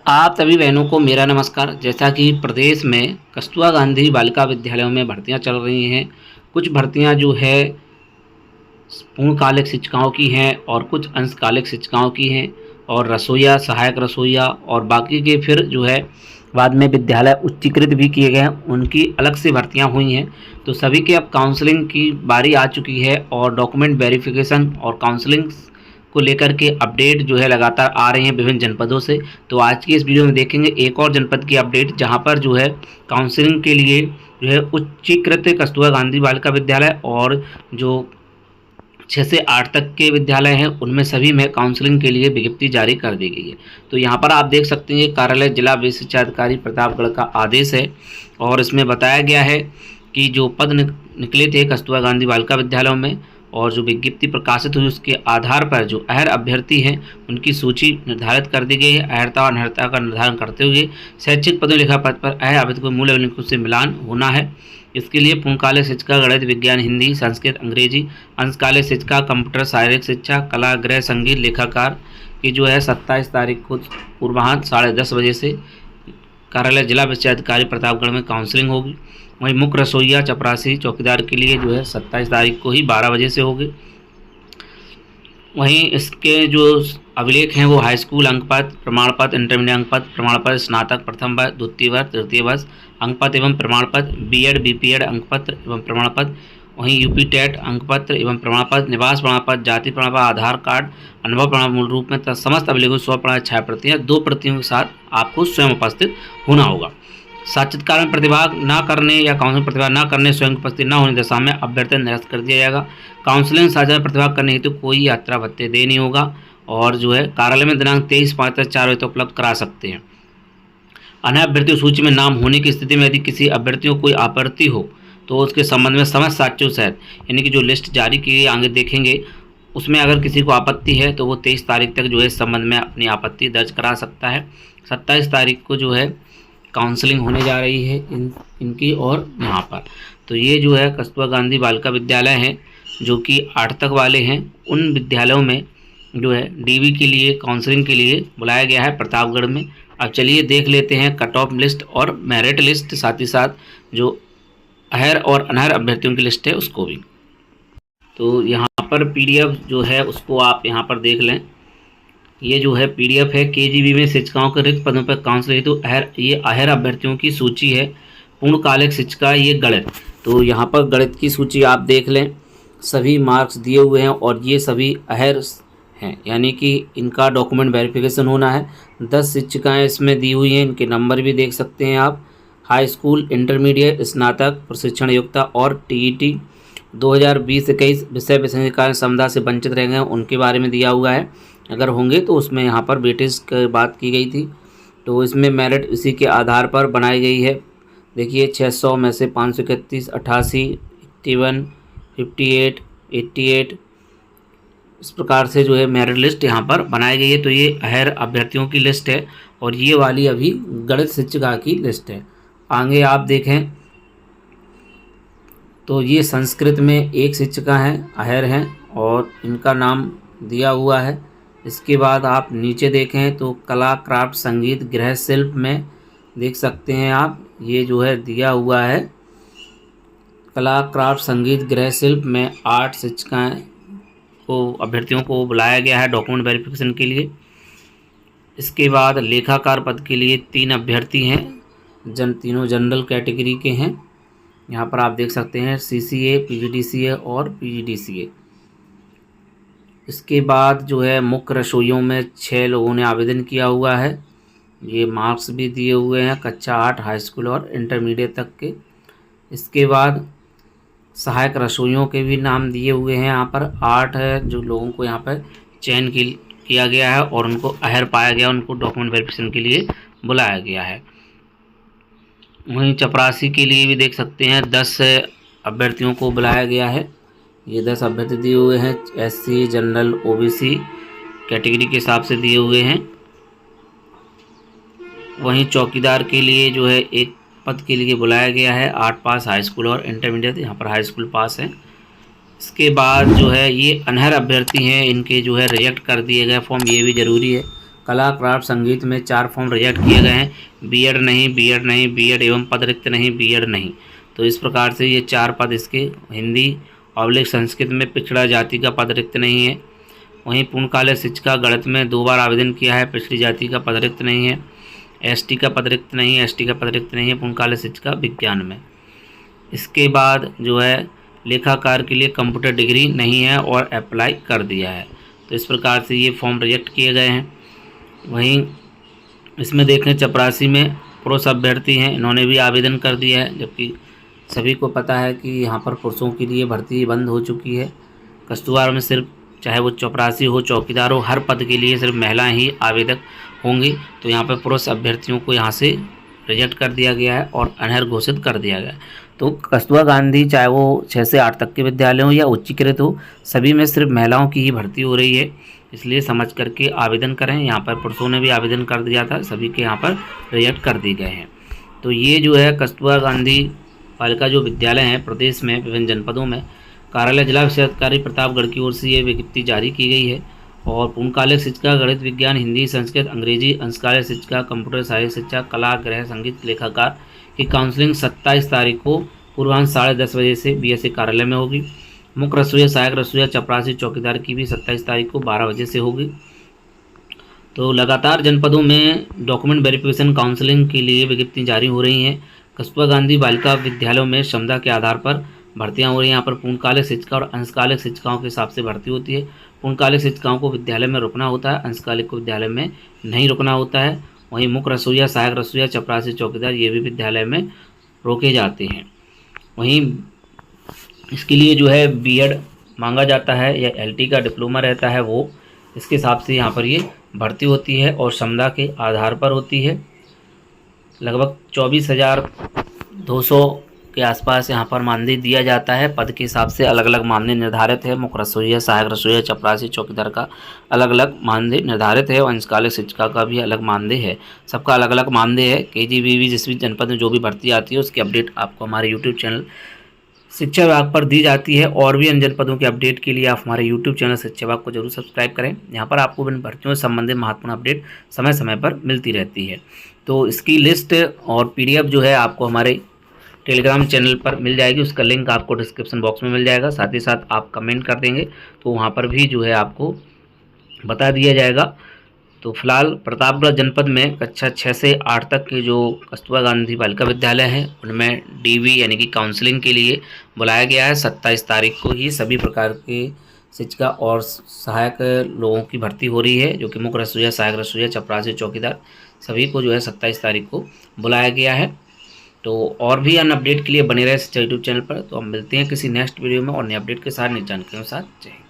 आप सभी बहनों को मेरा नमस्कार। जैसा कि प्रदेश में कस्तूरबा गांधी बालिका विद्यालयों में भर्तियां चल रही हैं। कुछ भर्तियां जो है पूर्णकालिक शिक्षिकाओं की हैं और कुछ अंशकालिक शिक्षिकाओं की हैं, और रसोइया, सहायक रसोइया और बाकी के फिर जो है बाद में विद्यालय उच्चीकृत भी किए गए हैं, उनकी अलग से भर्तियां हुई हैं। तो सभी के अब काउंसलिंग की बारी आ चुकी है और डॉक्यूमेंट वेरिफिकेशन और काउंसलिंग को लेकर के अपडेट जो है लगातार आ रही हैं विभिन्न जनपदों से। तो आज की इस वीडियो में देखेंगे एक और जनपद की अपडेट, जहां पर जो है काउंसलिंग के लिए जो है उच्चीकृत कस्तूरबा गांधी बालिका विद्यालय और जो 6 से 8 तक के विद्यालय हैं उनमें सभी में काउंसलिंग के लिए विज्ञप्ति जारी कर दी गई है। तो यहाँ पर आप देख सकते हैं कार्यालय जिला विशेष शिक्षा अधिकारी प्रतापगढ़ का आदेश है, और इसमें बताया गया है कि जो पद निकले थे कस्तूरबा गांधी बालिका विद्यालयों में और जो विज्ञप्ति प्रकाशित हुई उसके आधार पर जो अहर अभ्यर्थी हैं उनकी सूची निर्धारित कर दी गई है। अहर्ता और अनर्हता का निर्धारण करते हुए शैक्षिक पदों लिखा पद पर अहर अभ्यर्थी को मूल अभिलेखों से मिलान होना है। इसके लिए पूर्णकालिक शिक्षिका गणित, विज्ञान, हिंदी, संस्कृत, अंग्रेजी, अंशकालिक शिक्षिका कंप्यूटर, शारीरिक शिक्षा, कला, गृह, संगीत, लेखाकार की जो है 27 तारीख को पूर्वाह्न 10:30 बजे से कार्यालय जिला विशेष अधिकारी प्रतापगढ़ में काउंसलिंग होगी। वहीं मुख्य रसोइया, चपरासी, चौकीदार के लिए जो है 27 तारीख को ही 12 बजे से होगी। वहीं इसके जो अभिलेख हैं वो हाई स्कूल अंक पत्र, प्रमाण पत्र, इंटरमीडिएट अंक पत्र, प्रमाण पत्र, स्नातक प्रथम वर्ष, द्वितीय वर्ष, तृतीय वर्ष अंक पत्र एवं प्रमाण पत्र, बीएड, बीपीएड अंक पत्र एवं प्रमाण पत्र, वहीं यूपी टेट अंक पत्र एवं प्रमाण पत्र, निवास प्रमाण पत्र, जाति प्रमाण पत्र, आधार कार्ड, अनुभव प्रमाण मूल रूप में तथा समस्त अभिलेखों 100 प्रमाण छाया प्रतियां 2 प्रतियों के साथ आपको स्वयं उपस्थित होना होगा। साक्षात्कार में प्रतिभाग न करने या काउंसलिंग प्रतिभाग न करने, स्वयं उपस्थित न होने दशा में अभ्यर्थी निरस्त कर दिया जाएगा। काउंसलिंग साझा में प्रतिभाग करने हेतु कोई यात्रा भत्ते दे नहीं होगा, और जो है कार्यालय में दिनांक 23/5 तक 4 बजे तक उपलब्ध करा सकते हैं। अन्य अभ्यर्थियों सूची में नाम होने की स्थिति में यदि किसी अभ्यर्थियों कोई आपत्ति हो तो उसके संबंध में समस्त साक्ष्यों सहित, यानी कि जो लिस्ट जारी की आगे देखेंगे उसमें अगर किसी को आपत्ति है तो वो 23 तारीख तक जो है इस संबंध में अपनी आपत्ति दर्ज करा सकता है। 27 तारीख को जो है काउंसलिंग होने जा रही है इनकी, और यहाँ पर तो ये जो है कस्तूरबा गांधी बालिका विद्यालय हैं जो कि 8 तक वाले हैं, उन विद्यालयों में जो है डीवी के लिए काउंसलिंग के लिए बुलाया गया है प्रतापगढ़ में। अब चलिए देख लेते हैं कट ऑफ लिस्ट और मेरिट लिस्ट, साथ ही साथ जो अहर और अनहर अभ्यर्थियों की लिस्ट है उसको भी। तो यहाँ पर पीडीएफ जो है उसको आप यहाँ पर देख लें। ये जो है पीडीएफ है, केजीबी में शिक्षिकाओं के रिक्त पदों पर काउंसलिंग हेतु ये अहर अभ्यर्थियों की सूची है। पूर्णकालिक शिक्षिका ये गणित, तो यहाँ पर गणित की सूची आप देख लें, सभी मार्क्स दिए हुए हैं और ये सभी अहर हैं, यानी कि इनका डॉक्यूमेंट वेरिफिकेशन होना है। 10 शिक्षिकाएँ इसमें दी हुई हैं, इनके नंबर भी देख सकते हैं आप। हाई स्कूल, इंटरमीडिएट, स्नातक, प्रशिक्षण योग्यता और टीईटी 2020-21 विषय विशेष के कारण समुदाय से वंचित रह गए उनके बारे में दिया हुआ है। अगर होंगे तो उसमें यहाँ पर वेटेज की बात की गई थी, तो इसमें मेरिट इसी के आधार पर बनाई गई है। देखिए 600 में से 531, 88, 81, 58, 88 इस प्रकार से जो है मेरिट लिस्ट यहाँ पर बनाई गई है। तो ये अहर अभ्यर्थियों की लिस्ट है और ये वाली अभी गणित शिक्षिका की लिस्ट है। आगे आप देखें तो ये संस्कृत में एक शिक्षिका हैं, अहर हैं, और इनका नाम दिया हुआ है। इसके बाद आप नीचे देखें तो कला, क्राफ्ट, संगीत, गृह शिल्प में देख सकते हैं आप, ये जो है दिया हुआ है कला, क्राफ्ट, संगीत, गृह शिल्प में 8 शिक्षिकाएँ को अभ्यर्थियों को बुलाया गया है डॉक्यूमेंट वेरिफिकेशन के लिए। इसके बाद लेखाकार पद के लिए 3 अभ्यर्थी हैं, तीनों जनरल कैटेगरी के हैं। यहाँ पर आप देख सकते हैं सीसीए, पीजीडीसीए और पीजीडीसीए। इसके बाद जो है मुख्य रसोइयों में 6 लोगों ने आवेदन किया हुआ है, ये मार्क्स भी दिए हुए हैं कक्षा 8, हाई स्कूल और इंटरमीडिएट तक के। इसके बाद सहायक रसोइयों के भी नाम दिए हुए हैं, यहाँ पर 8 है जो लोगों को यहाँ पर चयन किया गया है और उनको अहर पाया गया, उनको डॉक्यूमेंट वेरिफिकेशन के लिए बुलाया गया है। वहीं चपरासी के लिए भी देख सकते हैं 10 अभ्यर्थियों को बुलाया गया है, ये 10 अभ्यर्थी दिए हुए हैं, एससी, जनरल, ओबीसी कैटेगरी के हिसाब से दिए हुए हैं। वहीं चौकीदार के लिए जो है एक पद के लिए बुलाया गया है, 8 पास, हाई स्कूल और इंटरमीडिएट, यहाँ पर हाई स्कूल पास है। इसके बाद जो है ये अनहर अभ्यर्थी हैं, इनके जो है रिजेक्ट कर दिए गए फॉर्म, ये भी ज़रूरी है। कला क्राफ्ट संगीत में 4 फॉर्म रिजेक्ट किए गए हैं। बीएड नहीं, बीएड नहीं, बीएड एवं पद रिक्त नहीं, बीएड नहीं। तो इस प्रकार से ये 4 पद इसके हिंदी और संस्कृत में पिछड़ा जाति का पद रिक्त नहीं है। वहीं पूर्णकालिक शिक्षिका गणित में 2 बार आवेदन किया है, पिछड़ी जाति का पद रिक्त नहीं है। एसटी का पद रिक्त नहीं है, एसटी का पद रिक्त नहीं है पूर्णकालिक शिक्षिका विज्ञान में। इसके बाद जो है लेखाकार के लिए कंप्यूटर डिग्री नहीं है और अप्लाई कर दिया है। तो इस प्रकार से ये फॉर्म रिजेक्ट किए गए हैं। वहीं इसमें देखें चपरासी में पुरुष अभ्यर्थी हैं, इन्होंने भी आवेदन कर दिया है, जबकि सभी को पता है कि यहाँ पर पुरुषों के लिए भर्ती बंद हो चुकी है। कस्तूरबा में सिर्फ चाहे वो चपरासी हो, चौकीदार हो, हर पद के लिए सिर्फ महिलाएं ही आवेदक होंगी। तो यहाँ पर पुरुष अभ्यर्थियों को यहाँ से रिजेक्ट कर दिया गया है और अनर्ह घोषित कर दिया गया है। तो कस्तूरबा गांधी चाहे वो 6 से 8 तक के विद्यालय हो या उच्चीकृत हो, सभी में सिर्फ महिलाओं की ही भर्ती हो रही है, इसलिए समझ करके आवेदन करें। यहाँ पर पुरुषों ने भी आवेदन कर दिया था, सभी के यहाँ पर रिजेक्ट कर दिए गए हैं। तो ये जो है कस्तूरबा गांधी बालिका जो विद्यालय हैं प्रदेश में विभिन्न जनपदों में, कार्यालय जिला विशेष अधिकारी प्रतापगढ़ की ओर से ये विज्ञप्ति जारी की गई है। और पूर्णकालिक शिक्षिका गणित विज्ञान हिंदी संस्कृत अंग्रेजी, अंशकालिक शिक्षिका कंप्यूटर साहित्य शिक्षा कला गृह संगीत लेखाकार की काउंसलिंग 27 तारीख को पूर्वाह्न 10:30 बजे से बीएसए कार्यालय में होगी। मुख्य रसोईया, सहायक रसोईया, चपरासी, चौकीदार की भी 27 तारीख को 12 बजे से होगी। तो लगातार जनपदों में डॉक्यूमेंट वेरिफिकेशन काउंसलिंग के लिए विज्ञप्ति जारी हो रही हैं। कस्तूरबा गांधी बालिका विद्यालयों में क्षमता के आधार पर भर्तियां हो रही हैं। यहाँ पर पूर्णकालिक शिक्षिका और अंशकालिक शिक्षिकाओं के हिसाब से भर्ती होती है। पूर्णकालिक शिक्षिकाओं को विद्यालय में रुकना होता है, अंशकालिक को विद्यालय में नहीं रुकना होता है। वहीं मुख्य रसोईया, सहायक रसोईया, चपरासी, चौकीदार ये भी विद्यालय में रोके जाते हैं। वहीं इसके लिए जो है बीएड मांगा जाता है या एलटी का डिप्लोमा रहता है, वो इसके हिसाब से यहाँ पर ये भर्ती होती है और क्षमता के आधार पर होती है। लगभग 24,200 के आसपास यहाँ पर मानदेय दिया जाता है। पद के हिसाब से अलग अलग मानदेय निर्धारित है। मुख्य रसोईया, सहायक रसोईया, चपरासी, चौकीदार का अलग अलग मानदेय निर्धारित है और अंशकालिक शिक्षिका का भी अलग मानदेय है। सबका अलग अलग मानदेय है। केजीबीवी जिस भी जनपद में जो भी भर्ती आती है उसकी अपडेट आपको हमारे यूट्यूब चैनल शिक्षा विभाग पर दी जाती है। और भी अन्य जनपदों के अपडेट के लिए आप हमारे यूट्यूब चैनल शिक्षा विभाग को जरूर सब्सक्राइब करें। यहाँ पर आपको विभिन्न भर्तियों से संबंधित महत्वपूर्ण अपडेट समय समय पर मिलती रहती है। तो इसकी लिस्ट और पीडीएफ जो है आपको हमारे टेलीग्राम चैनल पर मिल जाएगी, उसका लिंक आपको डिस्क्रिप्शन बॉक्स में मिल जाएगा। साथ ही साथ आप कमेंट कर देंगे तो वहाँ पर भी जो है आपको बता दिया जाएगा। तो फिलहाल प्रतापगढ़ जनपद में कक्षा 6 से 8 तक के जो कस्तूरबा गांधी बालिका विद्यालय हैं उनमें डीवी यानी कि काउंसलिंग के लिए बुलाया गया है। 27 तारीख को ही सभी प्रकार के शिक्षिका और सहायक लोगों की भर्ती हो रही है, जो कि मुख्य रसोईया, सहायक रसोईया, चपरासी, चौकीदार सभी को जो है 27 तारीख को बुलाया गया है। तो और भी अन्य अपडेट के लिए बने रहे शिक्षा यूट्यूब चैनल पर। तो हम मिलते हैं किसी नेक्स्ट वीडियो में और नए अपडेट के साथ, नई जानकारियों के साथ। जय हिंद।